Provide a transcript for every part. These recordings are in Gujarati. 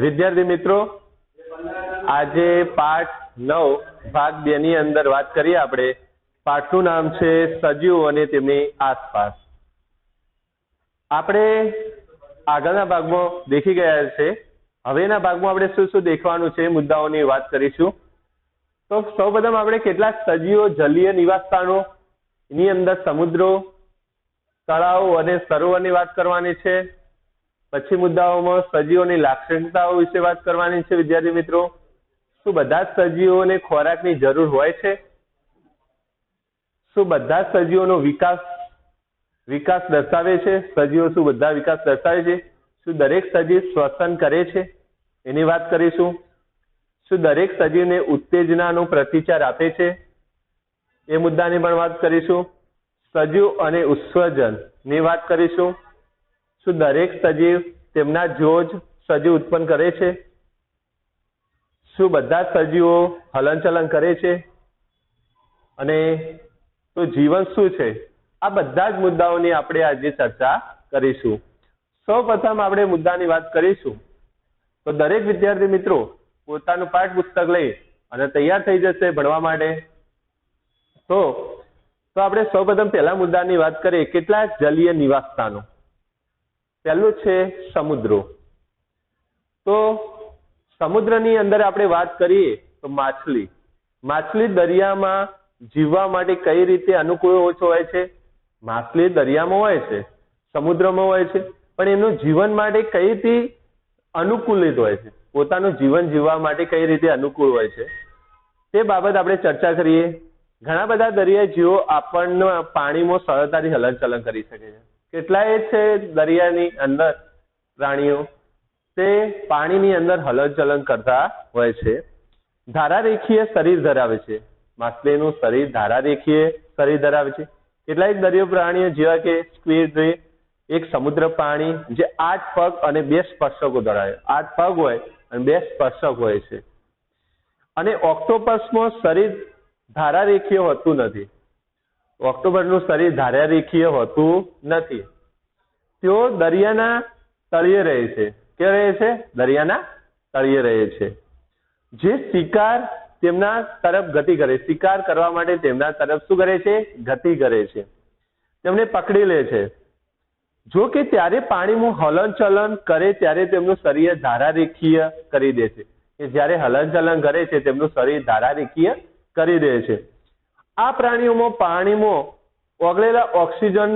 વિદ્યાર્થી મિત્રો, આજે પાઠ 9 ભાગ 2 ની અંદર વાત કરીએ આપણે. પાઠનું નામ છે સજીવો અને તેમની આસપાસ. આપણે આગળના ભાગમાં દેખી ગયા છે. હવેના ભાગમાં આપણે શું શું દેખવાનું છે મુદ્દાઓની વાત કરીશું. તો સૌપ્રથમ આપણે કેટલાક સજીવો, જલીય નિવાસસ્થાનો, એની અંદર સમુદ્રો, તળાવો અને સરોવરની વાત કરવાની છે. પછી મુદ્દાઓમાં સજીવોની લાક્ષણિકતાઓ વિશે વાત કરવાની છે. વિદ્યાર્થી મિત્રો, શું બધા જ સજીવોને ખોરાકની જરૂર હોય છે? શું બધા જ સજીવોનો વિકાસ દર્શાવે છે? સજીવો શું બધા વિકાસ દર્શાવે છે? શું દરેક સજીવ શ્વસન કરે છે? એની વાત કરીશું. શું દરેક સજીવને ઉત્તેજનાનો પ્રતિચાર આપે છે? એ મુદ્દાની પણ વાત કરીશું. સજીવ અને ઉત્સર્જન ની વાત કરીશું. શું દરેક સજીવ તેમના જોજ સજીવ ઉત્પન્ન કરે છે? શું બધા સજીવો હલનચલન કરે છે? અને તો જીવન શું છે? આ બધા જ મુદ્દાઓની આપણે આજે ચર્ચા કરીશું. સૌપ્રથમ આપણે મુદ્દાની વાત કરીશું તો દરેક વિદ્યાર્થી મિત્રો પોતાનું પાઠ્યપુસ્તક લઈ અને તૈયાર થઈ જશે ભણવા માટે. તો આપણે સૌપ્રથમ પહેલા મુદ્દાની વાત કરીએ. કેટલાક જલીય નિવાસસ્થાનો. પહેલું છે સમુદ્રો. તો સમુદ્રની અંદર આપણે વાત કરીએ તો માછલી દરિયામાં જીવવા માટે કઈ રીતે અનુકૂળ હોય છે? માછલી દરિયામાં હોય છે, સમુદ્રમાં હોય છે, પણ એનું જીવન માટે કઈ રીતે અનુકૂલિત હોય છે? પોતાનું જીવન જીવવા માટે કઈ રીતે અનુકૂળ હોય છે તે બાબત આપણે ચર્ચા કરીએ. ઘણા બધા દરિયાઈ જીવો આપણને પાણીમાં સરળતાથી હલનચલન કરી શકે છે. કેટલાય છે દરિયાની અંદર પ્રાણીઓ તે પાણીની અંદર હલનચલન કરતા હોય છે. ધારારેખીય શરીર ધરાવે છે. માછલીનું શરીર ધારારેખીય શરીર ધરાવે છે. કેટલાક દરિયો પ્રાણીઓ જેવા કે સ્ક્વિડ, એક સમુદ્ર પ્રાણી જે 8 પગ અને 2 સ્પર્શકો ધરાવે. 8 પગ હોય અને 2 સ્પર્શક હોય છે. અને ઓક્ટોપસમાં શરીર ધારારેખીય હોતું નથી. ઓક્ટોપસનું શરીર ધારારેખીય હોતું નથી. તેઓ દરિયાના તળિયે રહે છે. કે રહે છે? દરિયાના તળિયે રહે છે. જે શિકાર તેમના તરફ ગતિ કરે, શિકાર કરવા માટે તેમના તરફ શું કરે છે? ગતિ કરે છે. તેમને પકડી લે છે. જો કે ત્યારે પાણીમાં હલનચલન કરે ત્યારે તેમનું શરીર ધારારેખીય કરી દે છે. કે જ્યારે હલનચલન કરે છે તેમનું શરીર ધારારેખીય કરી દે છે. આ પ્રાણીઓમાં પાણીમાં ઓગળેલા ઓક્સિજન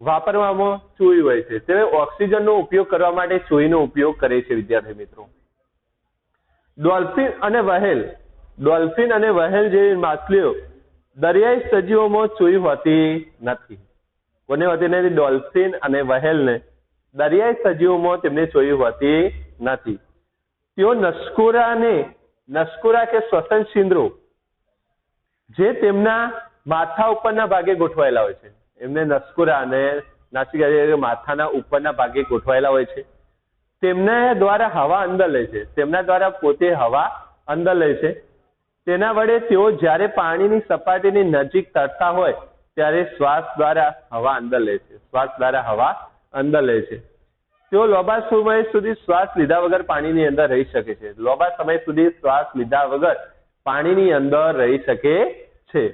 વાપરવામાં ચૂઈ હોય છે. તે ઓક્સિજનનો ઉપયોગ કરવા માટે ચૂઈનો ઉપયોગ કરે છે. વિદ્યાર્થી મિત્રો, ડોલ્ફિન અને વહેલ જેવી માછલીઓ દરિયાઈ સજીવોમાં ચૂઈ હોતી નથી. કોને હોતી નથી? ડોલ્ફિન અને વહેલને દરિયાઈ સજીવોમાં તેમને ચૂઈ હોતી નથી. તેઓ નસકોરા કે શ્વસન છિદ્રો જે તેમના માથા ઉપરના ભાગે ગોઠવાયેલા હોય છે. એમને નસકોરા અને નાસિકા માથાના ઉપરના ભાગે ગોઠવાયેલા હોય છે. તેમના દ્વારા હવા અંદર લે છે. તેમના દ્વારા પોતે હવા અંદર લે છે. તેના વડે તેઓ જ્યારે પાણીની સપાટીની નજીક તરતા હોય ત્યારે શ્વાસ દ્વારા હવા અંદર લે છે. તેઓ લાંબા સમય સુધી શ્વાસ લીધા વગર પાણીની અંદર રહી શકે છે. લાંબા સમય સુધી શ્વાસ લીધા વગર પાણીની અંદર રહી શકે છે.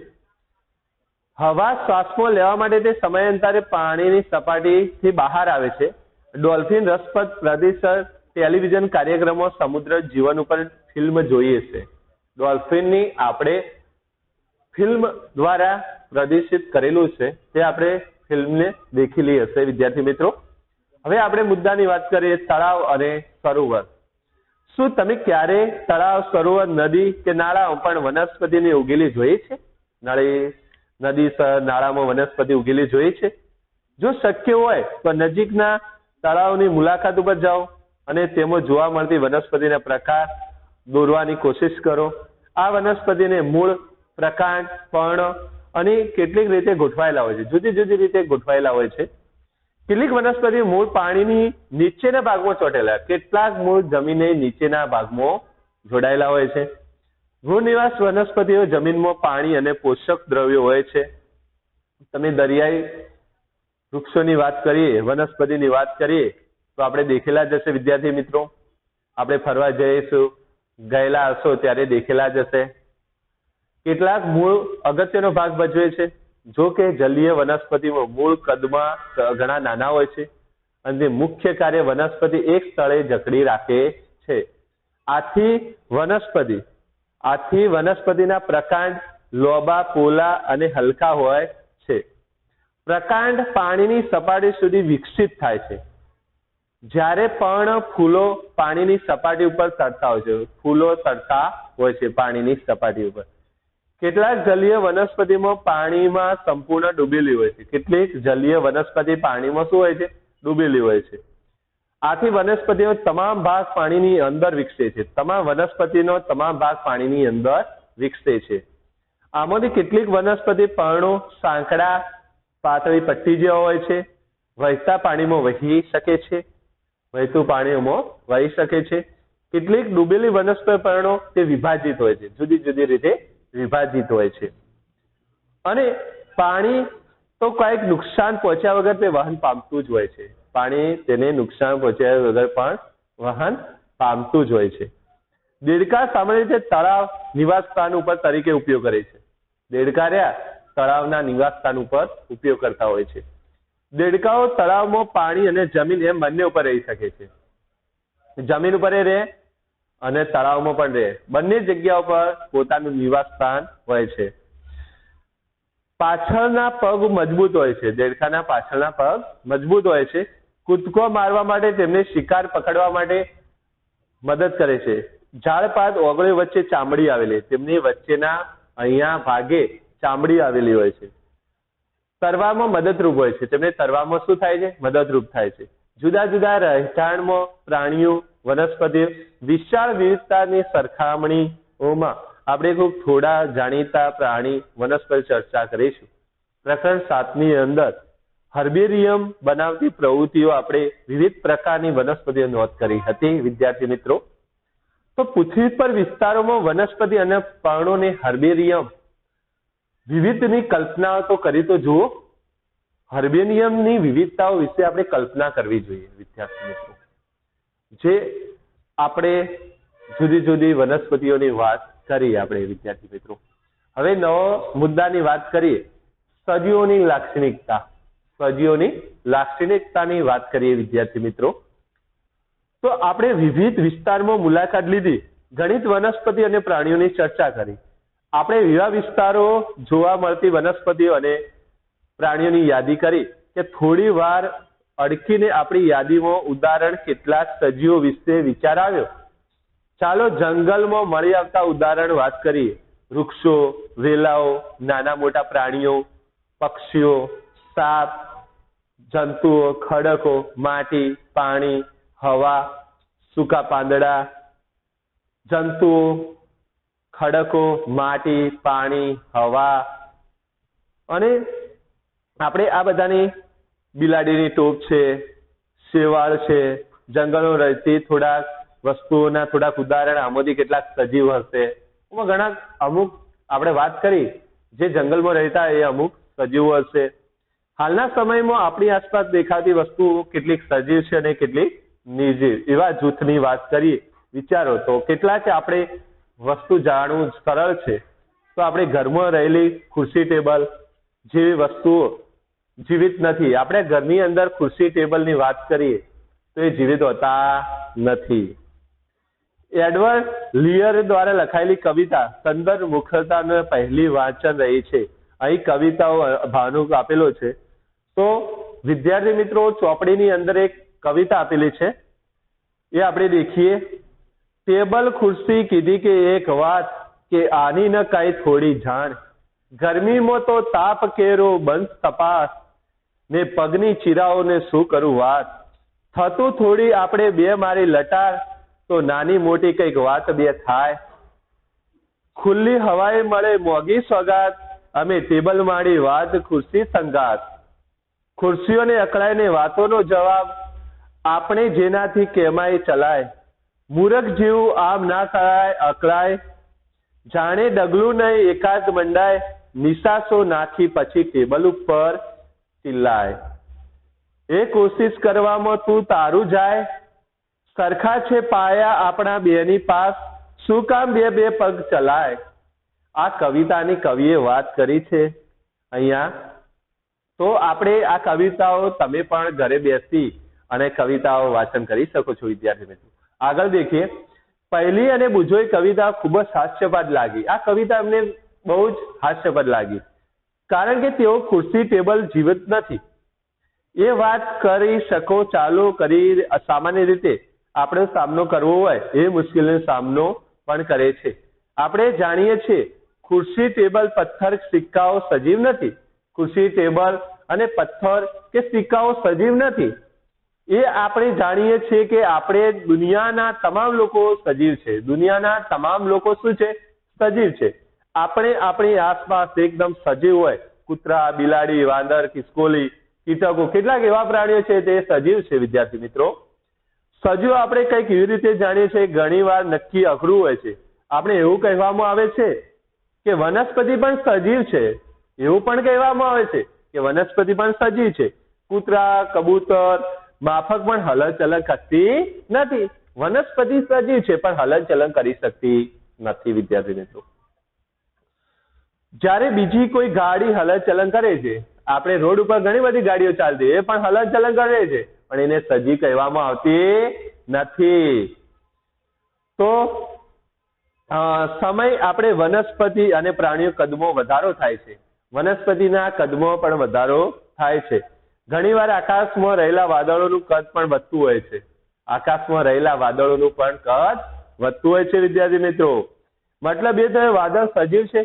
હવા શ્વાસમાં લેવા માટે તે સમયાંતરે પાણીની સપાટીથી બહાર આવે છે. ડોલ્ફિન રસપ્રદ પ્રદર્શન ટેલિવિઝન કાર્યક્રમો સમુદ્ર જીવન ઉપર ફિલ્મ જોઈએ છે. ડોલ્ફિનની આપણે ફિલ્મ દ્વારા પ્રદર્શિત કરેલું છે તે આપણે ફિલ્મને દેખેલી હશે. વિદ્યાર્થી મિત્રો, હવે આપણે મુદ્દાની વાત કરીએ તળાવ અને સરોવર. શું તમે ક્યારે તળાવ, સરોવર, નદી કે નાળામાં પણ વનસ્પતિની ઉગેલી જોઈ છે? નદી, નાળામાં વનસ્પતિ ઉગેલી જોઈ છે? જો શક્ય હોય તો નજીકના તળાવની મુલાકાત ઉપર જાઓ અને તેમાં જોવા મળતી વનસ્પતિના પ્રકાર દોરવાની કોશિશ કરો. આ વનસ્પતિને મૂળ, પ્રકાંડ, પર્ણ અને કેટલીક રીતે ગોઠવાયેલા હોય છે. જુદી જુદી રીતે ગોઠવાયેલા હોય છે. કેટલીક વનસ્પતિ મૂળ પાણીની નીચેના ભાગમાં ચોટેલા, કેટલાક મૂળ જમીનની નીચેના ભાગમાં જોડાયેલા હોય છે. ભૂનિવાસ વનસ્પતિઓ જમીનમાં પાણી અને પોષક દ્રવ્યો હોય છે. તમે દરિયાઈ વૃક્ષોની વાત કરીએ, વનસ્પતિની વાત કરીએ તો આપણે દેખેલા જ હશે વિદ્યાર્થી મિત્રો. આપણે ફરવા જઈશું, ગયેલા હશો ત્યારે દેખેલા જ હશે. કેટલાક મૂળ અગત્યનો ભાગ ભજવે છે. જો કે જલીય વનસ્પતિમાં મૂળ કદમાં ઘણા નાના હોય છે અને મુખ્ય કાર્ય વનસ્પતિ એક સ્થળે જકડી રાખે છે. આથી વનસ્પતિના પ્રકાંડ લોબા, પોલા અને હલકા હોય છે. પ્રકાંડ પાણીની સપાટી સુધી વિકસિત થાય છે, જ્યારે પણ ફૂલો પાણીની સપાટી ઉપર તરતા હોય છે. ફૂલો તરતા હોય છે પાણીની સપાટી ઉપર. કેટલાક જલીય વનસ્પતિમાં પાણીમાં સંપૂર્ણ ડૂબેલી હોય છે. કેટલીક જલીય વનસ્પતિ પાણીમાં શું હોય છે? ડૂબેલી હોય છે. આથી વનસ્પતિનો તમામ ભાગ પાણીની અંદર વિકસે છે. વનસ્પતિનો તમામ ભાગ પાણીની અંદર વિકસે છે. આમાંથી કેટલીક વનસ્પતિ પર્ણો સાંકડા પાતળી પટ્ટી જેવા હોય છે. વહેતા પાણીમાં વહી શકે છે. વહેતું પાણીમાં વહી શકે છે. કેટલીક ડૂબેલી વનસ્પતિ પર્ણો તે વિભાજિત હોય છે, જુદી જુદી રીતે વિભાજિત હોય છે. અને પાણી તો કઈક નુકસાન પહોંચ્યા વગર તે વહન પામતું જ હોય છે. પાણી તેને નુકસાન પહોંચ્યા વગર પણ વહન પામતું જ હોય છે. દેડકા સામાન્ય રીતે તળાવ નિવાસ સ્થાન ઉપર તરીકે ઉપયોગ કરે છે. દેડકા તળાવના નિવાસ સ્થાન ઉપર ઉપયોગ કરતા હોય છે. દેડકાઓ તળાવમાં પાણી અને જમીન એમ બંને ઉપર રહી શકે છે. જમીન ઉપર રહે અને તળાવમાં પણ રહે. બંને જગ્યાઓ પર પોતાનું નિવાસ સ્થાન હોય છે. પાછળના પગ મજબૂત હોય છે. દેડકાના પાછળના પગ મજબૂત હોય છે. કૂદકો મારવા માટે તેમને શિકાર પકડવા માટે મદદ કરે છે. ઝાડપાત ઓગળી વચ્ચે ચામડી આવેલી, તેમની વચ્ચેના અહીંયા ભાગે ચામડી આવેલી હોય છે. તરવામાં મદદરૂપ હોય છે. તેમને તરવામાં શું થાય છે? મદદરૂપ થાય છે. જુદા જુદા રહેઠાણમાં પ્રાણીઓ, વનસ્પતિઓ વિશાળ વિવિધતાની સરખામણીઓમાં આપણે ખૂબ થોડા જાણીતા પ્રાણી વનસ્પતિ ચર્ચા કરીશું. પ્રકરણ 7 ની અંદર હર્બેરિયમ બનાવતી પ્રવૃત્તિઓ આપણે વિવિધ પ્રકારની વનસ્પતિઓ નોંધ કરી હતી વિદ્યાર્થી મિત્રો. તો પૃથ્વી પર વિસ્તારોમાં વનસ્પતિ અને પર્ણોને હર્બેરિયમ વિવિધની કલ્પના તો કરી તો જુઓ. હર્બેરિયમની વિવિધતાઓ વિશે આપણે કલ્પના કરવી જોઈએ વિદ્યાર્થી મિત્રો. જે આપણે જુદી જુદી વનસ્પતિઓની વાત કરી આપણે વિદ્યાર્થી મિત્રો. હવે નવો મુદ્દાની વાત કરીએ. સજીવોની લાક્ષણિકતા. સજીવોની લાક્ષણિકતાની વાત કરીએ વિદ્યાર્થી મિત્રો. તો આપણે વિવિધ વિસ્તારમાં મુલાકાત લીધી, ગણિત વનસ્પતિ અને પ્રાણીઓની ચર્ચા કરી. આપણે એવા વિસ્તારો જોવા મળતી વનસ્પતિઓ અને પ્રાણીઓની યાદી કરી કે થોડી વાર અડકીને આપણી યાદીમાં ઉદાહરણ કેટલાક સજીવો વિશે વિચાર આવ્યો. ચાલો જંગલમાં મળી આવતા ઉદાહરણ વાત કરીએ. વૃક્ષો, વેલાઓ, નાના મોટા પ્રાણીઓ, પક્ષીઓ, સાપ, જંતુઓ, ખડકો, માટી, પાણી, હવા, સૂકા પાંદડા, જંતુઓ, ખડકો, માટી, પાણી, હવા અને આપણે આ બધાની બિલાડીની ટોપ છે, શેવાળ છે, જંગલો રહેતી થોડાક વસ્તુઓના થોડાક ઉદાહરણ, આમાંથી કેટલાક સજીવ હશે. એમાં ઘણા અમુક આપણે વાત કરી જે જંગલમાં રહેતા એ અમુક સજીવો હશે. હાલના સમયમાં આપણી આસપાસ દેખાતી વસ્તુઓ કેટલીક સજીવ છે અને કેટલીક નિર્જીવ, એવા જૂથની વાત કરીએ. વિચારો તો કેટલાક આપણે વસ્તુ જાણવું સરળ છે. તો આપણે ઘરમાં રહેલી ખુરશી ટેબલ જેવી વસ્તુઓ જીવિત નથી. આપણે ઘરની અંદર ખુરશી ટેબલની વાત કરીએ તો એ જીવિત હોતા નથી. એડવર્ડ લિયર દ્વારા લખાયેલી કવિતા સંદર્ભ મુખ્યત્વે પહેલી વાંચન રહી છે. અહીં કવિતાઓ ભાવનું આપેલો છે. તો વિદ્યાર્થી મિત્રો ચોપડીની અંદર એક કવિતા આપેલી છે, એ આપણે દેખીએ. ટેબલ ખુરશી કીધી કે એક વાત કે આની ન કઈ થોડી જાણ, ગરમીમાં તો તાપ કેરો બંધ તપાસ ને પગની ચીરાઓને શું કરું વાત, થતું થોડી આપણે બે મારી લટાર તો નાની મોટી કઈક વાત બે થાય, ખુલ્લી હવાએ મળે મોગી સોગાત અમે ટેબલ માડી વાત ખુરશી સંગાત, ખુરશીઓને અકળાઈને વાતોનો જવાબ આપણે જેનાથી કેમાય ચલાય, મૂરખ જેવું આમ ના કરાય અકળાય, જાણે ડગલું નહીં એકાદ મંડાય, નિશાસો નાખી પછી ટેબલ ઉપર ચિલ્લાય. એ કોશિશ કરવામાં તું તારું જાય, સરખા છે પાયા આપણા બેની પાસ, શું કામ બે બે પગ ચલાય. આ કવિતાની કવિએ વાત કરી છે અહીંયા. તો આપણે આ કવિતાઓ તમે પણ ઘરે બેસી અને કવિતાઓ વાંચન કરી શકો છો વિદ્યાર્થી મિત્રો. આગળ દેખીએ. પહેલી અને બુજોઈ કવિતા ખૂબ જ હાસ્યપદ લાગી. આ કવિતા અમને બહુ જ હાસ્યપદ લાગી, કારણ કે તેઓ ખુરશી ટેબલ જીવિત નથી. એ વાત કરી શકો ચાલુ કરી સામાન્ય રીતે આપણે સામનો કરવો હોય એ મુશ્કેલીનો સામનો પણ કરે છે. આપણે જાણીએ છીએ ખુરશી ટેબલ પથ્થર સિક્કાઓ સજીવ નથી. ખુરશી ટેબલ અને પથ્થર કે સિક્કાઓ સજીવ નથી. એ આપણે જાણીએ છીએ કે આપણે દુનિયાના તમામ લોકો સજીવ છે. દુનિયાના તમામ લોકો શું છે? સજીવ છે. આપણે આપણી આસપાસ એકદમ સજીવ હોય, કૂતરા, બિલાડી, વાંદર, ખિસકોલી, કીટકો, કેટલાક એવા પ્રાણીઓ છે તે સજીવ છે વિદ્યાર્થી મિત્રો. સજીવ આપણે કંઈક એવી રીતે જાણીએ છીએ, ઘણી વાર નક્કી અઘરું હોય છે. આપણે એવું કહેવામાં આવે છે કે વનસ્પતિ પણ સજીવ છે. એવું પણ કહેવામાં આવે છે કે વનસ્પતિ પણ સજીવ છે. કૂતરા, કબૂતર માફક પણ હલનચલન કરતી નથી. વનસ્પતિ સજીવ છે પણ હલનચલન કરી શકતી નથી વિદ્યાર્થી મિત્રો. જ્યારે બીજી કોઈ ગાડી હલનચલન કરે છે, આપણે રોડ ઉપર ઘણી બધી ગાડીઓ ચાલતી, એ પણ હલનચલન કરે છે, પણ એને સજીવ કહેવામાં આવતી નથી. તો સમય આપણે વનસ્પતિ અને પ્રાણીઓ કદમાં વધારો થાય છે. વનસ્પતિના કદમાં પણ વધારો થાય છે. ઘણીવાર આકાશમાં રહેલા વાદળોનું કદ પણ વધતું હોય છે. આકાશમાં રહેલા વાદળોનું પણ કદ વધતું હોય છે વિદ્યાર્થી મિત્રો. મતલબ એ તો વાદળ સજીવ છે,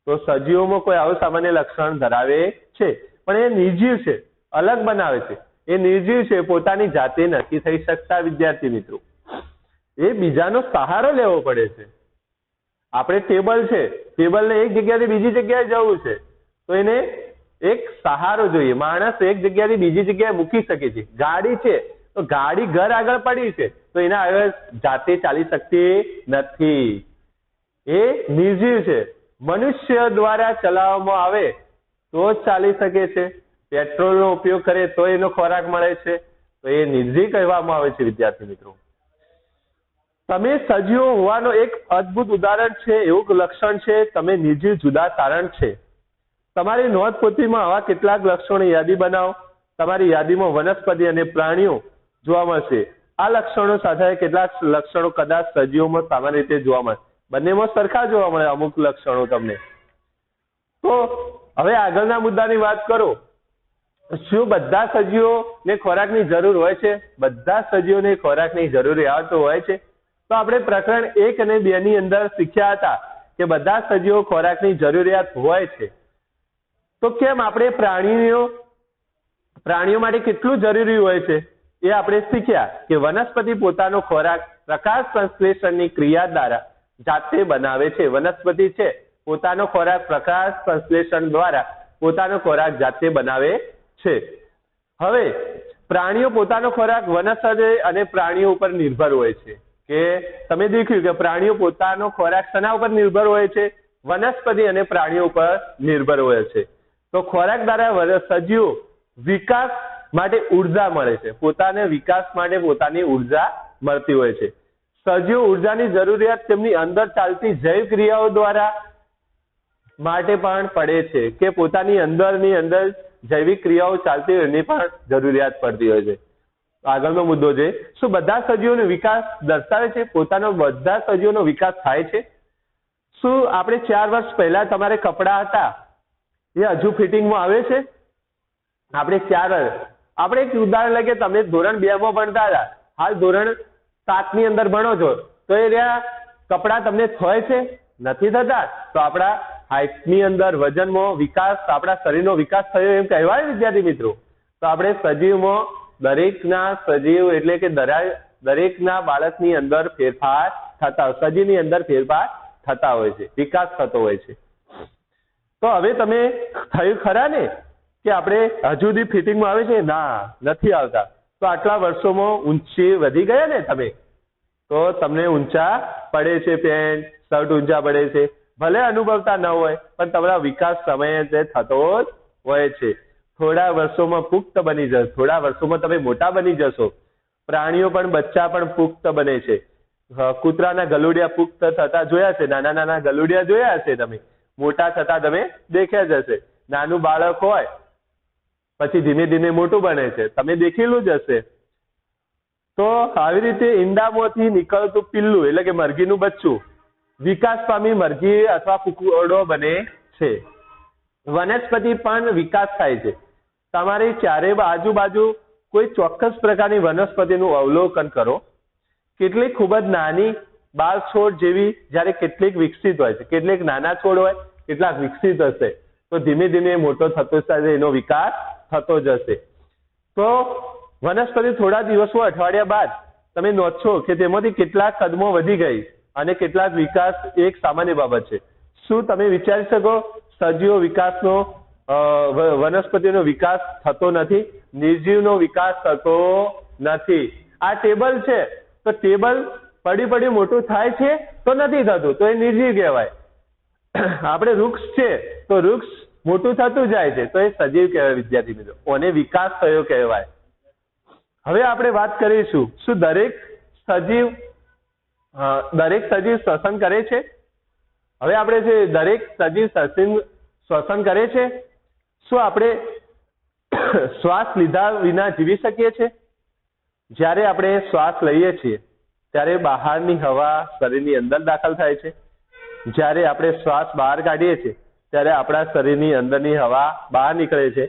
તો સજીવોમાં કોઈ આવું સામાન્ય લક્ષણ ધરાવે છે, પણ એ નિર્જીવ છે, અલગ બનાવે છે. એ નિર્જીવ છે, પોતાની જાતે નથી થઈ શકતા વિદ્યાર્થી મિત્રો. એ બીજાનો સહારો લેવો પડે છે. આપણે ટેબલ છે, ટેબલને એક જગ્યાથી બીજી જગ્યાએ જવું છે, તો એને એક સહારો જોઈએ. માણસ એક જગ્યાથી બીજી જગ્યાએ મૂકી શકે છે. ગાડી છે, તો ગાડી ઘર આગળ પડી છે, તો એના આગળ જાતે ચાલી શકતી નથી. એ નિર્જીવ છે. મનુષ્ય દ્વારા ચલાવવામાં આવે તો જ ચાલી શકે છે. પેટ્રોલનો ઉપયોગ કરે તો એનો ખોરાક મળે છે, તો એ નિર્જીવ કહેવામાં આવે છે વિદ્યાર્થી મિત્રો. તમે સજીવો હોવાનો એક અદ્ભુત ઉદાહરણ છે, એવું લક્ષણ છે તમે નિર્જીવ જુદા તારણ છે. તમારી નોંધપોથીમાં આવા કેટલાક લક્ષણો યાદી બનાવો. તમારી યાદીમાં વનસ્પતિ અને પ્રાણીઓ જોવા મળશે. આ લક્ષણો સાથે કેટલાક લક્ષણો કદાચ સજીવોમાં સામાન્ય રીતે જોવા મળે, બંનેમાં સરખા જોવા મળે અમુક લક્ષણો તમને. તો હવે આગળના મુદ્દાની વાત કરો. શું બધા સજીવોને ખોરાકની જરૂર હોય છે? બધા સજીવોને ખોરાકની જરૂરિયાત હોય છે. તો આપણે પ્રકરણ 1 અને 2 ની અંદર શીખ્યા હતા કે બધા સજીવો ખોરાકની જરૂરિયાત હોય છે. તો કેમ આપણે પ્રાણીઓ માટે કેટલું જરૂરી હોય છે એ આપણે શીખ્યા કે વનસ્પતિ પોતાનો ખોરાક પ્રકાશ સંશ્લેષણની ક્રિયા દ્વારા જાતે બનાવે છે. વનસ્પતિ છે પોતાનો ખોરાક પ્રકાશ સંશ્લેષણ દ્વારા પોતાનો ખોરાક જાતે બનાવે છે. હવે પ્રાણીઓ પોતાનો ખોરાક વનસ્પતિ અને પ્રાણીઓ ઉપર નિર્ભર હોય છે. કે તમે દેખ્યું કે પ્રાણીઓ પોતાનો ખોરાક શેના ઉપર નિર્ભર હોય છે? વનસ્પતિ અને પ્રાણીઓ ઉપર નિર્ભર હોય છે. તો ખોરાક દ્વારા સજીવો વિકાસ માટે ઉર્જા મળે છે. પોતાને વિકાસ માટે પોતાની ઉર્જા મળતી હોય છે. સજીવો ઉર્જાની જરૂરિયાત તેમની અંદર ચાલતી જૈવ ક્રિયાઓ દ્વારા માટે પણ પડે છે, કે પોતાની અંદર જૈવિક ક્રિયાઓ ચાલતી હોય એની પણ જરૂરિયાત પડતી હોય છે. આગળનો મુદ્દો છે, શું બધા સજીવોનો વિકાસ દર્શાવે છે? પોતાનો બધા સજીવોનો વિકાસ થાય છે? શું આપણે 4 વર્ષ પહેલા તમારે કપડા હતા એ હજુ ફિટિંગમાં આવે છે? આપણે એક ઉદાહરણ લઈએ, તમે ધોરણ 2 માં ભણતા હતા, હાલ ધોરણ 7 ની અંદર ભણો છો, તો એ રહ્યા કપડા તમને થાય છે? નથી થતા. તો આપણા હાઇટની અંદર વજનમાં વિકાસ, આપણા શરીરનો વિકાસ થયો એમ કહેવાય વિદ્યાર્થી મિત્રો. તો આપણે સજીવમાં દરેકના સજીવ એટલે કે દરેકના બાળકની અંદર ફેરફાર થતા, સજીવની અંદર ફેરફાર થતા હોય છે, વિકાસ થતો હોય છે. તો હવે તમે થયું ખરા ને કે આપણે હજુ સુધી ફિટિંગમાં આવે છે? ના, નથી આવતા. તો આટલા વર્ષોમાં ઊંચી વધી ગયા ને તમે, તો તમને ઊંચા પડે છે, પેન્ટ શર્ટ ઊંચા પડે છે. ભલે અનુભવતા ન હોય પણ તમારા વિકાસ સમયે તે થતો જ હોય છે. થોડા વર્ષોમાં પુખ્ત બની જશે, થોડા વર્ષોમાં તમે મોટા બની જશો. પ્રાણીઓ પણ બચ્ચા પણ પુખ્ત બને છે. કૂતરાના ગલુડિયા પુખ્ત થતા જોયા છે, નાના નાના ગલુડિયા જોયા હશે તમે, મોટા થતા તમે દેખ્યા જ હશે. નાનું બાળક હોય પછી ધીમે ધીમે મોટું બને છે, તમે દેખેલું જ હશે. તો આવી રીતે ઈંડામાંથી નીકળતું પિલ્લું એટલે કે મરઘીનું બચ્ચું વિકાસ પામી મરઘી અથવા કુકડો બને છે. વનસ્પતિ પણ વિકાસ થાય છે. તમારી ચારે આજુબાજુ કોઈ ચોક્કસ પ્રકારની વનસ્પતિનું અવલોકન કરો. કેટલીક ખૂબ જ નાની બાળ છોડ જેવી, જ્યારે કેટલીક વિકસિત હોય છે, કેટલીક નાના છોડ હોય, કેટલાક વિકસિત હશે. તો ધીમે ધીમે મોટો થતો જશે, એનો વિકાસ થતો જશે. તો વનસ્પતિ થોડા દિવસો અઠવાડિયા બાદ તમે નોંધશો કે તેમાંથી કેટલાક કદમો વધી ગઈ અને કેટલાક વિકાસ એક સામાન્ય બાબત છે. શું તમે વિચારી શકો સજીવો વિકાસનો વનસ્પતિનો વિકાસ થતો નથી, નિર્જીવનો વિકાસ થતો નથી. આ ટેબલ છે તો ટેબલ પડી પડી મોટું થાય છે તો નથી થતું, તો એ નિર્જીવ કહેવાય. આપણે વૃક્ષ છે તો વૃક્ષ મોટું થતું જાય છે તો એ સજીવ કહેવાય. વિદ્યાર્થી મિત્રો, ઓને વિકાસ થયો કહેવાય. હવે આપણે વાત કરીશું, શું દરેક સજીવ શ્વસન કરે છે? હવે આપણે છે દરેક સજીવ શ્વસન કરે છે. શું આપણે શ્વાસ લીધા વિના જીવી શકીએ છીએ? જ્યારે આપણે શ્વાસ લઈએ છીએ ત્યારે બહારની હવા શરીરની અંદર દાખલ થાય છે. જ્યારે આપણે શ્વાસ બહાર કાઢીએ છીએ ત્યારે આપણા શરીરની અંદરની હવા બહાર નીકળે છે.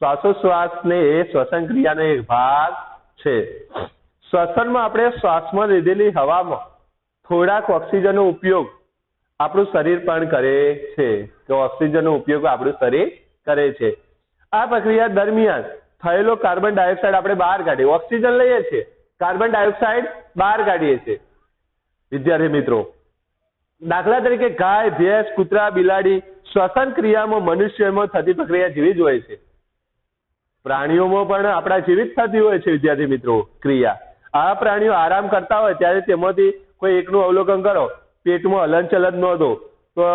શ્વાસોશ્વાસને એ શ્વસન ક્રિયાનો એક ભાગ છે. શ્વસનમાં આપણે શ્વાસમાં લીધેલી હવામાં થોડાક ઓક્સિજનનો ઉપયોગ આપણું શરીર પણ કરે છે. તો ઓક્સિજનનો ઉપયોગ આપણું શરીર કરે છે. આ પ્રક્રિયા દરમિયાન થયેલો કાર્બન ડાયોક્સાઇડ આપણે બહાર કાઢીએ, ઓક્સિજન લઈએ છીએ, કાર્બન ડાયોક્સાઇડ બહાર કાઢીએ છીએ. વિદ્યાર્થી મિત્રો, દાખલા તરીકે ગાય, ભેંસ, કૂતરા, બિલાડી શ્વસન ક્રિયામાં મનુષ્યમાં થતી પ્રક્રિયા જેવી જ હોય છે. પ્રાણીઓમાં પણ આપણા જેવી જ થતી હોય છે વિદ્યાર્થી મિત્રો ક્રિયા. આ પ્રાણીઓ આરામ કરતા હોય ત્યારે તેમાંથી કોઈ એકનું અવલોકન કરો, પેટમાં હલનચલન નોંધો તો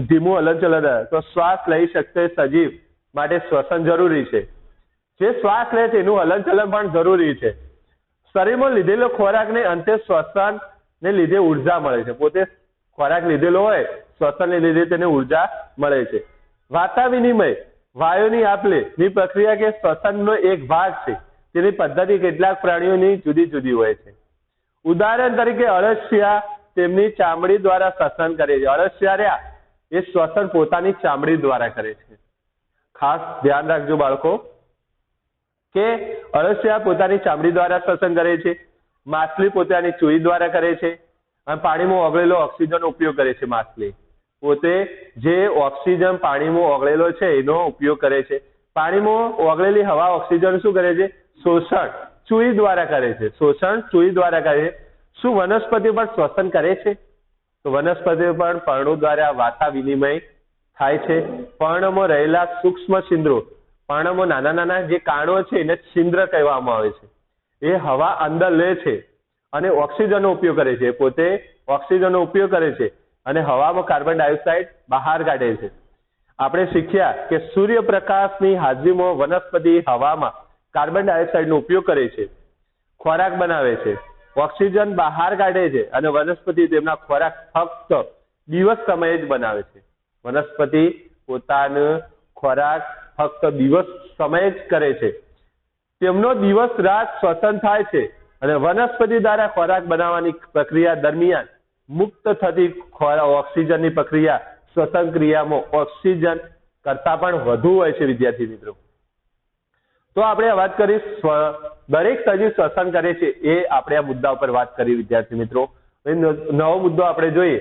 ધીમું હલનચલન, તો શ્વાસ લઈ શકતે સજીવ માટે શ્વસન જરૂરી છે. જે શ્વાસ લે છે એનું હલનચલન પણ જરૂરી છે. શરીરમાં લીધેલો ખોરાકને અંતે શ્વસન ને લીધે ઉર્જા મળે છે. પોતે ખોરાક લીધેલો હોય, શ્વસનને લીધે તેને ઉર્જા મળે છે. વાતા વિનિમય વાયુની આપલે ની પ્રક્રિયા કે શ્વસનનો એક ભાગ છે. તેની પદ્ધતિ કેટલાક પ્રાણીઓની જુદી જુદી હોય છે. ઉદાહરણ તરીકે અળસિયા તેમની ચામડી દ્વારા શ્વસન કરે છે. અળસિયા રહ્યા એ શ્વસન પોતાની ચામડી દ્વારા કરે છે. ખાસ ધ્યાન રાખજો બાળકો કે અળસિયા પોતાની ચામડી દ્વારા શ્વસન કરે છે. માછલી પોતાની ચૂઈ દ્વારા કરે છે. અને પાણીમાં ઓગળેલો ઓક્સિજનનો ઉપયોગ કરે છે. માછલી પોતે જે ઓક્સિજન પાણીમાં ઓગળેલો છે એનો ઉપયોગ કરે છે. પાણીમાં ઓગળેલી હવા ઓક્સિજન શું કરે છે? શોષણ ચૂઈ દ્વારા કરે છે. શોષણ ચૂઈ દ્વારા કરે છે. શું વનસ્પતિ પણ શ્વસન કરે છે? તો વનસ્પતિ પણ પર્ણો દ્વારા વાતા વિનિમય થાય છે. પર્ણમાં રહેલા સૂક્ષ્મ છિદ્રો, પર્ણમાં નાના નાના જે કાણો છે એને છિદ્ર કહેવામાં આવે છે. એ હવા અંદર લે છે અને ઓક્સિજનનો ઉપયોગ કરે છે. પોતે ઓક્સિજનનો ઉપયોગ કરે છે અને હવામાં કાર્બન ડાયોક્સાઇડ બહાર કાઢે છે. આપણે શીખ્યા કે સૂર્યપ્રકાશની હાજરીમાં વનસ્પતિ હવામાં કાર્બન ડાયોક્સાઇડનો ઉપયોગ કરે છે, ખોરાક બનાવે છે, ઓક્સિજન બહાર કાઢે છે અને વનસ્પતિ તેમના ખોરાક ફક્ત દિવસ સમયે જ બનાવે છે. વનસ્પતિ પોતાનો ખોરાક ફક્ત દિવસ સમયે જ કરે છે. તેમનો દિવસ રાત શ્વસન થાય છે અને વનસ્પતિ દ્વારા ખોરાક બનાવવાની પ્રક્રિયા દરમિયાન મુક્ત થતી ઓક્સિજનની પ્રક્રિયા શ્વસન ક્રિયામાં ઓક્સિજન કરતા પણ વધુ હોય છે. વિદ્યાર્થી મિત્રો, તો આપણે વાત કરી દરેક સજીવ શ્વસન કરે છે એ આપણે આ મુદ્દા ઉપર વાત કરી. વિદ્યાર્થી મિત્રો, નવો મુદ્દો આપણે જોઈએ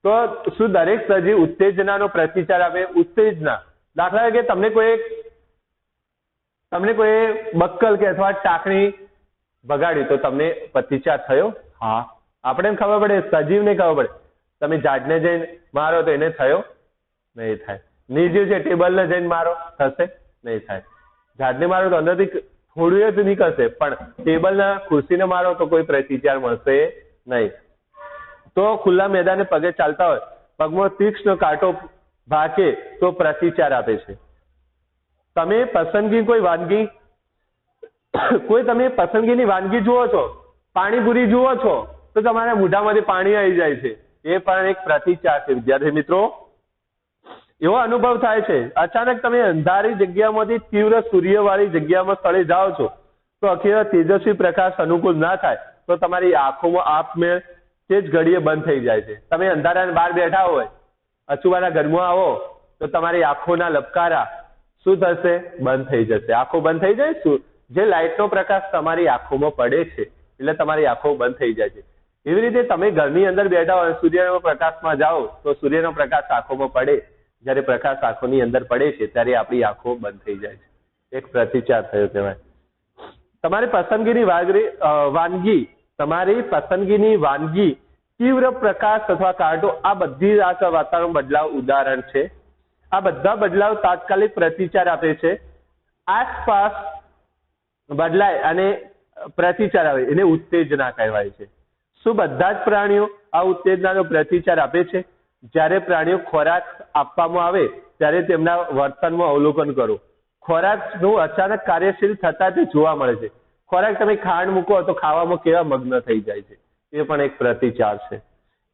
તો શું દરેક સજીવ ઉત્તેજનાનો પ્રતિચાર આપે? ઉત્તેજના, દાખલા તરીકે તમને કોઈ બક્કલ કે અથવા ટાંકણી ભગાડી તો તમને પ્રતિચાર થયો? હા, આપણે ખબર પડે, સજીવને ખબર પડે. તમે ઝાડને જઈને મારો તો એને થયો? નહીં થાય. નિર્જીવ છે, ટેબલને જઈને મારો થશે? નહીં થાય. ઝાડને મારો તો અંદરથી થોડું જ નીકળશે, પણ ટેબલના ખુરશીને મારો તો કોઈ પ્રતિચાર મળશે નહીં. તો ખુલ્લા મેદાને પગે ચાલતા હોય, પગમાં તીક્ષ્ણ કાંટો ભાગે તો પ્રતિચાર આપે છે. તમે પસંદગી તમે પસંદગીની વાનગી જુઓ છો, પાણીપુરી જુઓ છો તો તમારા મોઢામાંથી પાણી આવી જાય છે. એ પણ એક પ્રતિચાર છે વિદ્યાર્થી મિત્રો. એવો અનુભવ થાય છે. અચાનક તમે અંધારી જગ્યામાંથી તીવ્ર સૂર્યવાળી જગ્યામાં સ્થળે જાઓ છો તો અખિર તેજસ્વી પ્રકાશ અનુકૂળ ના થાય તો તમારી આંખોમાં આપમેળ તે જ ઘડીએ બંધ થઈ જાય છે. તમે અંધારાની બહાર બેઠા હોય, અચુબાના ઘરમાં આવો તો તમારી આંખોના લપકારા શું થશે? બંધ થઈ જશે. આંખો બંધ થઈ જાય. જે લાઇટનો પ્રકાશ તમારી આંખોમાં પડે છે એટલે તમારી આંખો બંધ થઈ જાય છે. એવી રીતે તમે ઘરની અંદર બેઠા હોય, સૂર્યના પ્રકાશમાં જાઓ તો સૂર્યનો પ્રકાશ આંખોમાં પડે, જ્યારે પ્રકાશ આંખોની અંદર પડે છે ત્યારે આપણી આંખો બંધ થઈ જાય છે. એક પ્રતિચાર થયો કહેવાય. તમારી પસંદગીની વાનગી તીવ્ર પ્રકાશ અથવા કાંટો, આ બધી વાતાવરણ બદલાવ ઉદાહરણ છે. આ બધા બદલાવ તાત્કાલિક પ્રતિચાર આપે છે. આસપાસ બદલાય અને પ્રતિચાર આવે એને ઉત્તેજના કહેવાય છે. શું બધા જ પ્રાણીઓ આ ઉત્તેજનાનો પ્રતિચાર આપે છે? જ્યારે પ્રાણીઓ ખોરાક આપવામાં આવે ત્યારે તેમના વર્તનમાં અવલોકન કરો. ખોરાકનું અચાનક કાર્યશીલ થતા તે જોવા મળે છે. ખોરાક તમે ખાંડ મૂકો તો ખાવામાં કેવા મગ્ન થઈ જાય છે, એ પણ એક પ્રતિચાર છે.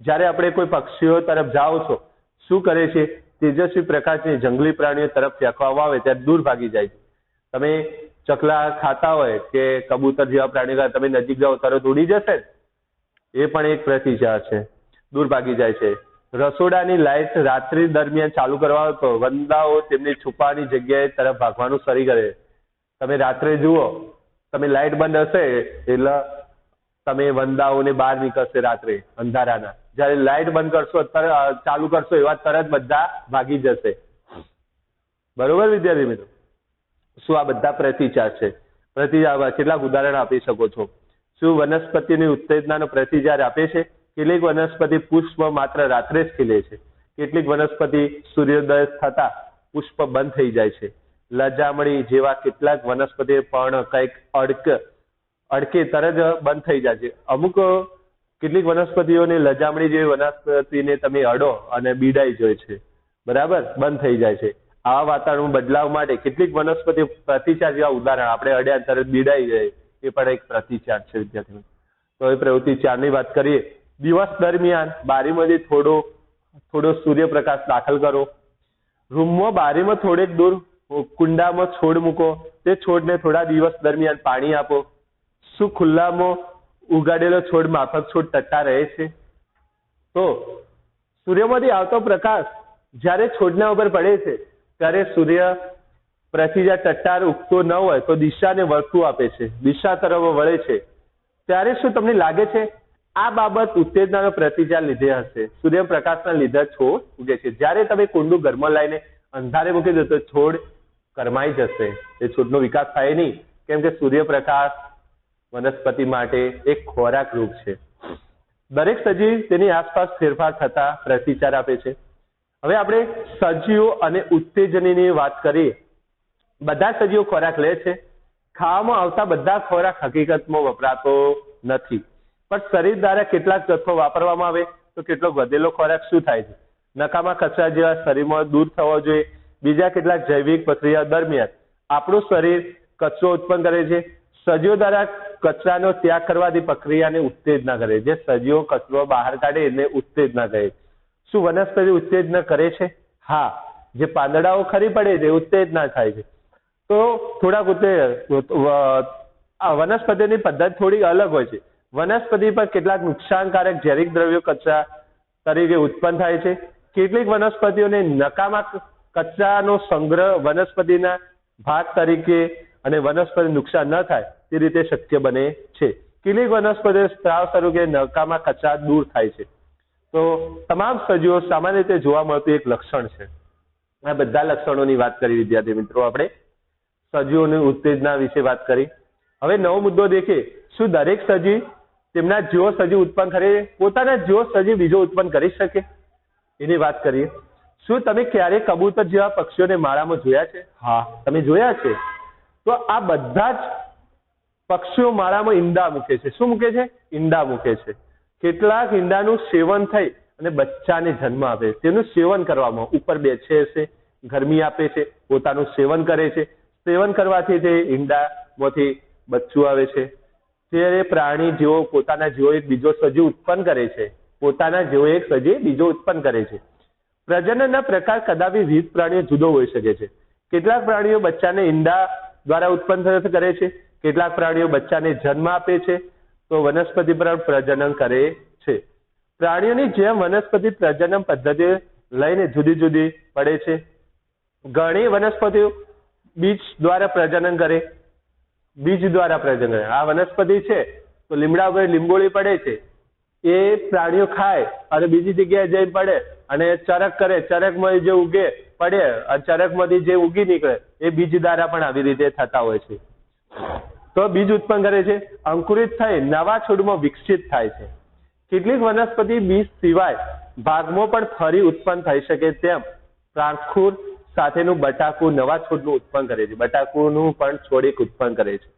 જ્યારે આપણે કોઈ પક્ષીઓ તરફ જાઓ છો, શું કરે છે? તેજસ્વી પ્રકાશને જંગલી પ્રાણીઓ તરફ ફેંકવામાં આવે ત્યારે દૂર ભાગી જાય છે. તમે ચકલા ખાતા હોય કે કબૂતર જેવા પ્રાણીઓ તમે નજીક જાઓ તરત ઉડી જશે, એ પણ એક પ્રતિચાર છે, દૂર ભાગી જાય છે. રસોડાની લાઇટ રાત્રિ દરમિયાન ચાલુ કરવા તો વંદાઓ તેમની છુપાની જગ્યાએ તરફ ભાગવાનું શરૂ કરે. તમે રાત્રે જુઓ, તમે લાઇટ બંધ હશે એટલે તમે વંદાઓને બહાર નીકળશે રાત્રે અંધારાના. જયારે લાઇટ બંધ કરશો, ચાલુ કરશો એવા તરત બધા ભાગી જશે. બરોબર વિદ્યાર્થી મિત્રો? શું આ બધા પ્રતિચાર છે? પ્રતિચાર કેટલાક ઉદાહરણ આપી શકો છો? શું વનસ્પતિની ઉત્તેજનાનો પ્રતિચાર આપે છે? કેટલીક વનસ્પતિ પુષ્પ માત્ર રાત્રે જ ખીલે છે. કેટલીક વનસ્પતિ સૂર્યોદય થતા પુષ્પ બંધ થઈ જાય છે. લજામણી જેવા કેટલાક વનસ્પતિ પણ કંઈક અડકે તરત બંધ થઈ જાય છે. અમુક કેટલીક વનસ્પતિઓને લજામણી જેવી વનસ્પતિને તમે અડો અને બીડાઈ જાય છે, બરાબર, બંધ થઈ જાય છે. આવા વાતાવરણ બદલાવ માટે કેટલીક વનસ્પતિ પ્રતિચાર જેવા ઉદાહરણ, આપણે અડ્યા તરત બીડાઈ જાય, એ પણ એક પ્રતિચાર છે વિદ્યાર્થીઓ. તો એ પ્રવૃત્તિ 4 ની વાત કરીએ. દિવસ દરમિયાન બારીમાંથી થોડો સૂર્યપ્રકાશ દાખલ કરો. રૂમમાં બારીમાં થોડેક દૂર કુંડામાં છોડ મૂકો. તે છોડને થોડા દિવસ દરમિયાન પાણી આપો. શું ખુલ્લામાં ઉગાડેલો છોડ માફક છોડ ટટ્ટા રહે છે? તો સૂર્યમાંથી આવતો પ્રકાશ જ્યારે છોડના ઉપર પડે છે ત્યારે સૂર્ય પ્રતિચાર ટટ્ટાર ઉગતો ન હોય તો દિશાને વળતું આપે છે, દિશા તરફ વળે છે. ત્યારે શું તમને લાગે છે આ બાબત ઉત્તેજનાનો પ્રતિચાર લીધે હશે? સૂર્યપ્રકાશના લીધે છોડ ઉગે છે. જ્યારે તમે કુંડું ઘરમાં લાવીને અંધારે મૂકી દો તો છોડ કરમાઈ જશે, એ છોડનો વિકાસ થાય નહીં, કેમ કે સૂર્યપ્રકાશ વનસ્પતિ માટે એક ખોરાક રૂપ છે. દરેક સજીવ તેની આસપાસ ફેરફાર થતા પ્રતિચાર આપે છે. હવે આપણે સજીવો અને ઉત્તેજનની વાત કરીએ. બધા સજીવો ખોરાક લે છે. ખાવામાં આવતા બધા ખોરાક હકીકતમાં વપરાતો નથી, પણ શરીર દ્વારા કેટલાક જથ્થો વાપરવામાં આવે તો કેટલો વધેલો ખોરાક શું થાય છે? નકામા કચરા જેવા શરીરમાં દૂર થવો જોઈએ. બીજા કેટલાક જૈવિક પ્રક્રિયા દરમિયાન આપણું શરીર કચરો ઉત્પન્ન કરે છે. સજીવો દ્વારા કચરાનો ત્યાગ કરવાથી પ્રક્રિયાને ઉત્તેજના કરે. જે સજીવો કચરો બહાર કાઢે એને ઉત્તેજના કહે. શું વનસ્પતિ ઉત્તેજના કરે છે? હા, જે પાંદડાઓ ખરી પડે છે ઉત્તેજના થાય છે. તો થોડાક વનસ્પતિની પદ્ધતિ થોડી અલગ હોય છે. વનસ્પતિ પર કેટલાક નુકસાનકારક ઝેરિક દ્રવ્યો કચરા તરીકે ઉત્પન્ન થાય છે. કેટલીક વનસ્પતિઓને નકામા કચરાનો સંગ્રહ વનસ્પતિના ભાગ તરીકે અને વનસ્પતિ નુકસાન ન થાય તે રીતે શક્ય બને છે. કેટલીક વનસ્પતિઓ સ્ત્રાવ સ્વરૂપે નકામા કચરા દૂર થાય છે. તો તમામ સજીવો સામાન્ય રીતે જોવા મળતું એક લક્ષણ છે. આ બધા લક્ષણોની વાત કરી વિદ્યાર્થી મિત્રો. આપણે સજીવોની ઉત્તેજના વિશે વાત કરી. હવે નવો મુદ્દો દેખીએ. શું દરેક સજીવ તેમના જેવો સજીવ ઉત્પન્ન કરે, પોતાના જેવો સજીવ બીજો ઉત્પન્ન કરી શકે? એની વાત કરીએ. શું તમે ક્યારે કબૂતર જેવા પક્ષીઓને માળામાં જોયા છે? હા, તમે જોયા છે. તો આ બધા જ પક્ષીઓ માળામાં ઈંડા મૂકે છે. શું મૂકે છે? ઈંડા મૂકે છે. કેટલાક ઈંડાનું સેવન થઈ અને બચ્ચાને જન્મ આપે, તેનું સેવન કરવામાં ઉપર બેસે છે, ગરમી આપે છે, પોતાનું સેવન કરે છે. સેવન કરવાથી તે ઈંડામાંથી બચ્ચું આવે છે. ત્યારે પ્રાણી જેવો પોતાના જેવો એક બીજો સજીવ ઉત્પન્ન કરે છે. પોતાના જેવો એક સજીવ બીજો ઉત્પન્ન કરે છે. પ્રજનનના પ્રકાર કદાપી વિવિધ પ્રાણીઓ જુદો હોઈ શકે છે. કેટલાક પ્રાણીઓ બચ્ચાને ઈંડા દ્વારા ઉત્પન્ન કરે છે, કેટલાક પ્રાણીઓ બચ્ચાને જન્મ આપે છે, તો વનસ્પતિ પર પ્રજનન કરે છે. પ્રાણીઓની જેમ વનસ્પતિ પ્રજનન પદ્ધતિ લઈને જુદી જુદી પડે છે. ઘણી વનસ્પતિઓ બીજ દ્વારા પ્રજનન કરે, બીજ દ્વારા પ્રજનન કરે. આ વનસ્પતિ છે તો લીમડા ઉપર લીંબોળી પડે છે, એ પ્રાણીઓ ખાય અને બીજી જગ્યાએ જઈ પડે અને ચરક કરે, ચરકમાં જે ઉગે પડે અને ચરકમાંથી જે ઉગી નીકળે એ બીજ દ્વારા પણ આવી રીતે થતા હોય છે. તો બીજ ઉત્પન્ન કરે છે, અંકુરિત થઈ નવા છોડમાં વિકસિત થાય છે. કેટલીક વનસ્પતિ બીજ સિવાય ભાગમાં પણ ફરી ઉત્પન્ન થઈ શકે તેમ પાંખુર સાથેનું બટાકું નવા છોડનું ઉત્પન્ન કરે છે. બટાકુનું પણ છોડ એક ઉત્પન્ન કરે છે.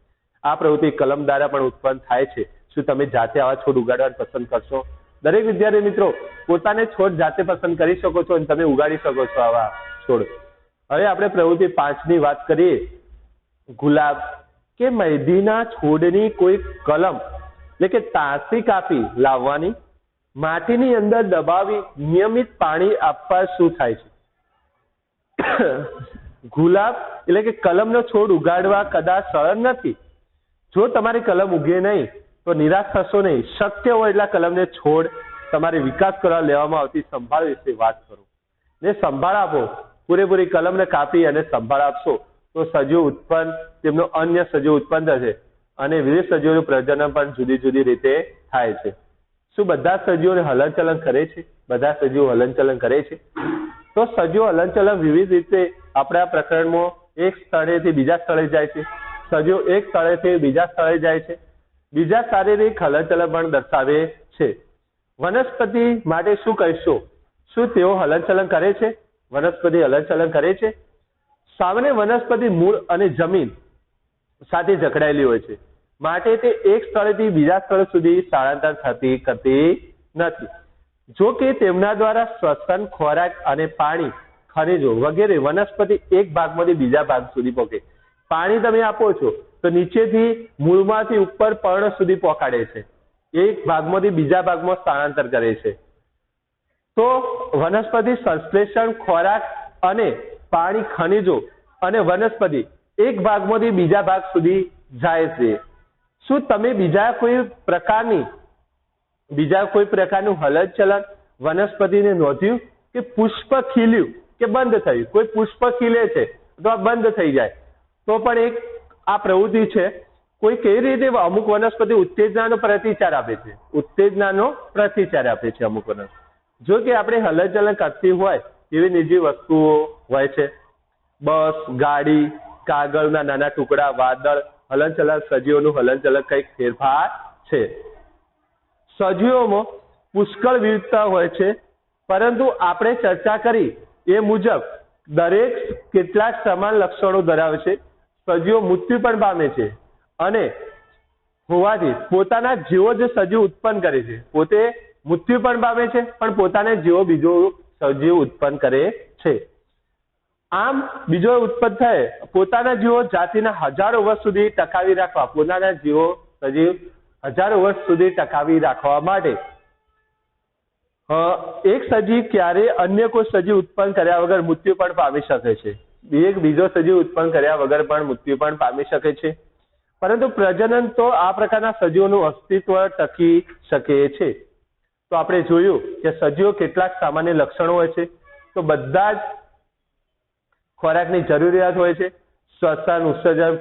આ પ્રવૃત્તિ કલમ દ્વારા પણ ઉત્પન્ન થાય છે. શું તમે જાતે આવા છોડ ઉગાડવાનું પસંદ કરશો? દરેક વિદ્યાર્થી મિત્રો પોતાને છોડ જાતે પસંદ કરી શકો છો અને તમે ઉગાડી શકો છો આવા છોડ. હવે આપણે પ્રવૃત્તિ 5 ની વાત કરીએ. ગુલાબ કે મહેંદીના છોડની કોઈ કલમ એટલે કે તાંસી કાપી લાવવાની, માટીની અંદર દબાવી નિયમિત પાણી આપવા શું થાય છે? ગુલાબ એટલે કે કલમનો છોડ ઉગાડવા કદાચ સરળ નથી. જો તમારી કલમ ઉગે નહીં તો નિરાશ થશો નહીં. શક્ય હોય એટલા કલમને છોડ તમારે વિકાસ કરવા લેવામાં આવતી સંભાળ વિશે વાત કરો ને સંભાળ આપો. પૂરેપૂરી કલમને કાપી અને સંભાળ આપશો તો સજીવ ઉત્પન્ન, તેમનો અન્ય સજીવ ઉત્પન્ન થશે અને વિવિધ સજીવોનું પ્રજનન પણ જુદી જુદી રીતે થાય છે. શું બધા સજીવોને હલનચલન કરે છે? બધા સજીવો હલનચલન કરે છે. તો સજીવો હલનચલન વિવિધ રીતે આપણા પ્રકરણમાં એક સ્થળેથી બીજા સ્થળે જાય છે. સજીવો એક સ્થળેથી બીજા સ્થળે જાય છે. બીજા શારીરિક હલનચલન પણ દર્શાવે છે. વનસ્પતિ માટે શું કહીશો? શું તેઓ હલનચલન કરે છે? વનસ્પતિ હલનચલન કરે છે. સામાન્ય વનસ્પતિ મૂળ અને જમીન સાથે જકડાયેલી હોય છે, માટે તે એક સ્થળેથી બીજા સ્થળ સુધી સ્થળાંતર કરતી નથી. જો કે તેમના દ્વારા શ્વસન, ખોરાક અને પાણી, ખનિજો વગેરે વનસ્પતિ એક ભાગમાંથી બીજા ભાગ સુધી પહોંચે. પાણી તમે આપો છો તો નીચેથી મૂળમાંથી ઉપર પર્ણ સુધી પહોંચાડે છે, એક ભાગમાંથી બીજા ભાગમાં સ્થળાંતર કરે છે. તો વનસ્પતિ સંશ્લેષણ, ખોરાક અને પાણી, ખનિજો અને વનસ્પતિ એક ભાગમાંથી બીજા ભાગ સુધી જાય છે. શું તમે બીજા કોઈ પ્રકારનું હલનચલન વનસ્પતિને નોંધ્યું કે પુષ્પ ખીલ્યું કે બંધ થયું? કોઈ પુષ્પ ખીલે છે તો આ બંધ થઈ જાય તો પણ એક આ પ્રવૃત્તિ છે. કોઈ કેવી રીતે અમુક વનસ્પતિ ઉત્તેજનાનો પ્રતિચાર આપે છે, ઉત્તેજનાનો પ્રતિચાર આપે છે અમુક વનસ્પતિ. જો કે આપણે હલનચલન કરતી હોય એવી નિજી વસ્તુઓ હોય છે, બસ, ગાડી, કાગળના નાના ટુકડા, વાદળ, હલનચલન, સજીવોનું હલનચલન કંઈક ફેરફાર છે. સજીવોમાં પુષ્કળ વિવિધતા હોય છે, પરંતુ આપણે ચર્ચા કરી એ મુજબ દરેક કેટલાક સમાન લક્ષણો ધરાવે છે. સજીવો મૃત્યુ પણ પામે છે અને હોવાથી પોતાના જેવો જ સજીવ ઉત્પન્ન કરે છે. પોતે મૃત્યુ પણ પામે છે પણ પોતાને જેવો બીજો સજીવ ઉત્પન્ન કરે છે. આમ બીજો ઉત્પન્ન થાય પોતાના જેવો જાતિના હજારો વર્ષ સુધી ટકાવી રાખવા, પોતાના જેવો સજીવ હજારો વર્ષ સુધી ટકાવી રાખવા માટે એક સજીવ ક્યારે અન્ય કોઈ સજીવ ઉત્પન્ન કર્યા વગર મૃત્યુ પણ પામી શકે છે. એક બીજો સજીવ ઉત્પન્ન કર્યા વગર પણ મૃત્યુ પણ પામી શકે છે. પરંતુ પ્રજનન તો આ પ્રકારના સજીવોનું અસ્તિત્વ ટકી શકે છે. તો આપણે જોયું કે સજીવો કેટલાક સામાન્ય લક્ષણો હોય છે. તો બધા જ ખોરાકની જરૂરિયાત હોય છે. શ્વસન, ઉત્સર્જન,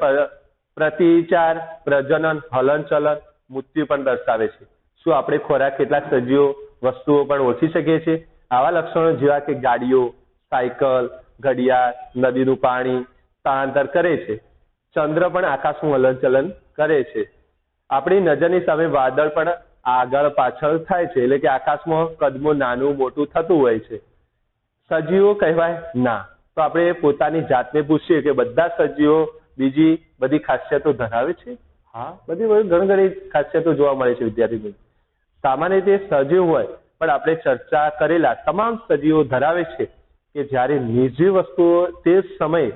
પ્રતિચાર, પ્રજનન, હલનચલન, મૃત્યુ પણ દર્શાવે છે. શું આપણે ખોરાક કેટલાક સજીવો વસ્તુઓ પણ ઓળખી શકીએ છીએ? આવા લક્ષણો જેવા કે ગાડીઓ, સાયકલ, ઘડિયાળ, નદીનું પાણી સ્થળાંતર કરે છે. ચંદ્ર પણ આકાશનું હલનચલન કરે છે. આપણી નજરની સામે વાદળ પણ આગળ પાછળ થાય છે, એટલે કે આકાશમાં કદમાં નાનું મોટું થતું હોય છે. સજીવો કહેવાય ના. તો આપણે પોતાની જાતને પૂછીએ કે બધા સજીવો બીજી બધી ખાસિયતો ધરાવે છે? હા, બધી ઘણી ખાસિયતો જોવા મળે છે વિદ્યાર્થી. સામાન્ય રીતે સજીવ હોય પણ આપણે ચર્ચા કરેલા તમામ સજીવો ધરાવે છે કે જ્યારે નિર્જીવ વસ્તુઓ તે સમયે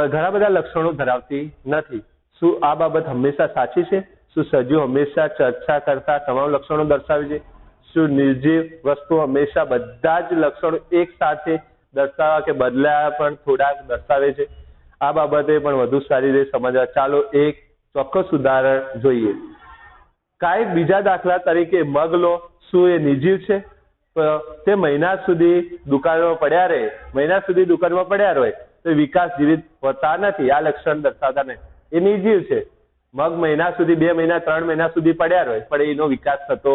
ઘણા બધા લક્ષણો ધરાવતી નથી. શું આ બાબત હંમેશા સાચી છે? શું સજીવ હંમેશા ચર્ચા કરતા તમામ લક્ષણો દર્શાવે છે? શું નિર્જીવ વસ્તુઓ હંમેશા બધા જ લક્ષણો એક સાથે દર્શાવવા કે બદલાયા પણ થોડાક દર્શાવે છે? આ બાબતે પણ વધુ સારી રીતે સમજવા ચાલો એક ચોક્કસ ઉદાહરણ જોઈએ. કાંઈક બીજા દાખલા તરીકે મગ લો. શું એ નિર્જીવ છે? તે મહિના સુધી દુકાનમાં પડ્યા રહે તો વિકાસ જીવિત હોતા નથી. આ લક્ષણ દર્શાવતા નહીં. એ નિર્જીવ છે. મગ મહિના સુધી 2 મહિના 3 મહિના સુધી પડ્યા રહે પણ એનો વિકાસ થતો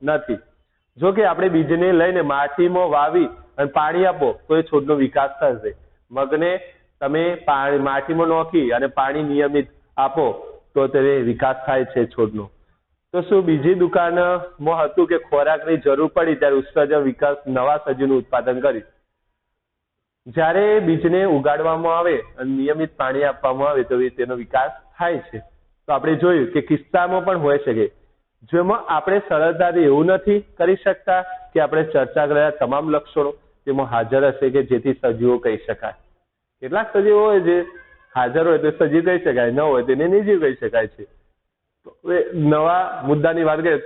નથી. જો કે આપણે બીજને લઈને માટીમાં વાવી અને પાણી આપો તો એ છોડનો વિકાસ થશે. મગને તમે માટીમાં નોખી અને પાણી નિયમિત આપો તો તેને વિકાસ થાય છે છોડનો. તો શું બીજી દુકાનમાં હતું કે ખોરાકની જરૂર પડી ત્યારે ઉત્સર્જન વિકાસ નવા સજીવનું ઉત્પાદન કર્યું. જ્યારે બીજને ઉગાડવામાં આવે અને નિયમિત પાણી આપવામાં આવે તો તેનો વિકાસ થાય છે. તો આપણે જોયું કે કિસ્સામાં પણ હોઈ શકે જેમાં આપણે સરળતાથી એવું નથી કરી શકતા કે આપણે ચર્ચા કરેલા તમામ લક્ષણો તેમાં હાજર હશે કે જેથી સજીવો કહી શકાય. કેટલાક સજીવો હોય જે હાજર હોય તો સજીવ કહી શકાય, ન હોય તેને નિર્જીવ કહી શકાય છે. નવા મુદ્દાની વાત કરીએ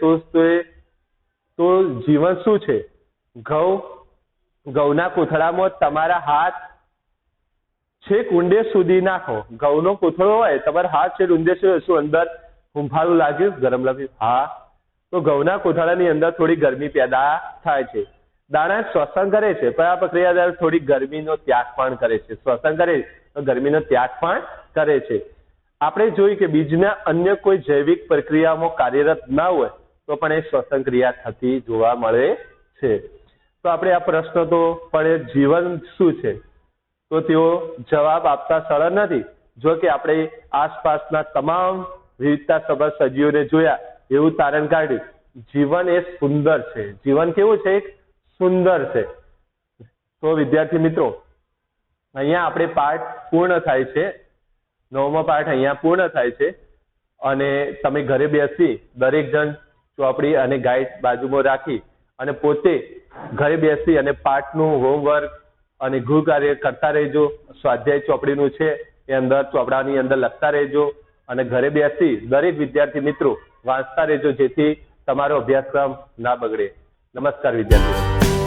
તો જીવન શું છે? ઘઉંના કોથળામાં તમારા હાથ છેક ઊંડે સુધી નાખો. ઘઉંનો કોથળો હોય તમારા હાથ છેક ઊંડે સુધી, શું અંદર હુંફાળું લાગ્યું, ગરમ લાગ્યું? હા. તો ઘઉંના કોથળાની અંદર થોડી ગરમી પેદા થાય છે. દાણા શ્વસન કરે છે પણ આ પ્રક્રિયા દ્વારા થોડી ગરમીનો ત્યાગ પણ કરે છે. શ્વસન કરે તો ગરમીનો ત્યાગ પણ કરે છે. આપણે જોયું કે બીજના અન્ય કોઈ જૈવિક પ્રક્રિયામાં કાર્યરત ના હોય તો પણ એ શ્વસન ક્રિયા થતી જોવા મળે છે. તો આપણે આ પ્રશ્ન તો પણ જીવન શું છે તો તેઓ જવાબ આપતા સરળ નથી. જો કે આપણે આસપાસના તમામ વિવિધતા સભર સજીવોને જોયા એવું તારણ કાઢ્યું જીવન એ સુંદર છે. જીવન કેવું છે? સુંદર છે. તો વિદ્યાર્થી મિત્રો અહીંયા આપણે પાઠ પૂર્ણ થાય છે. 9મો પાઠ અહીંયા પૂર્ણ થાય છે અને તમે ઘરે બેસી દરેક જણ ચોપડી અને ગાઈડ બાજુમાં રાખી અને પોતે ઘરે બેસી અને પાઠનું હોમવર્ક અને ગૃહ કાર્ય કરતા રહેજો. સ્વાધ્યાય ચોપડીનું છે એ અંદર ચોપડાની અંદર લખતા રહેજો અને ઘરે બેસી દરેક વિદ્યાર્થી મિત્રો વાંચતા રહેજો જેથી તમારો અભ્યાસક્રમ ના બગડે. નમસ્કાર વિદ્યાર્થીઓ.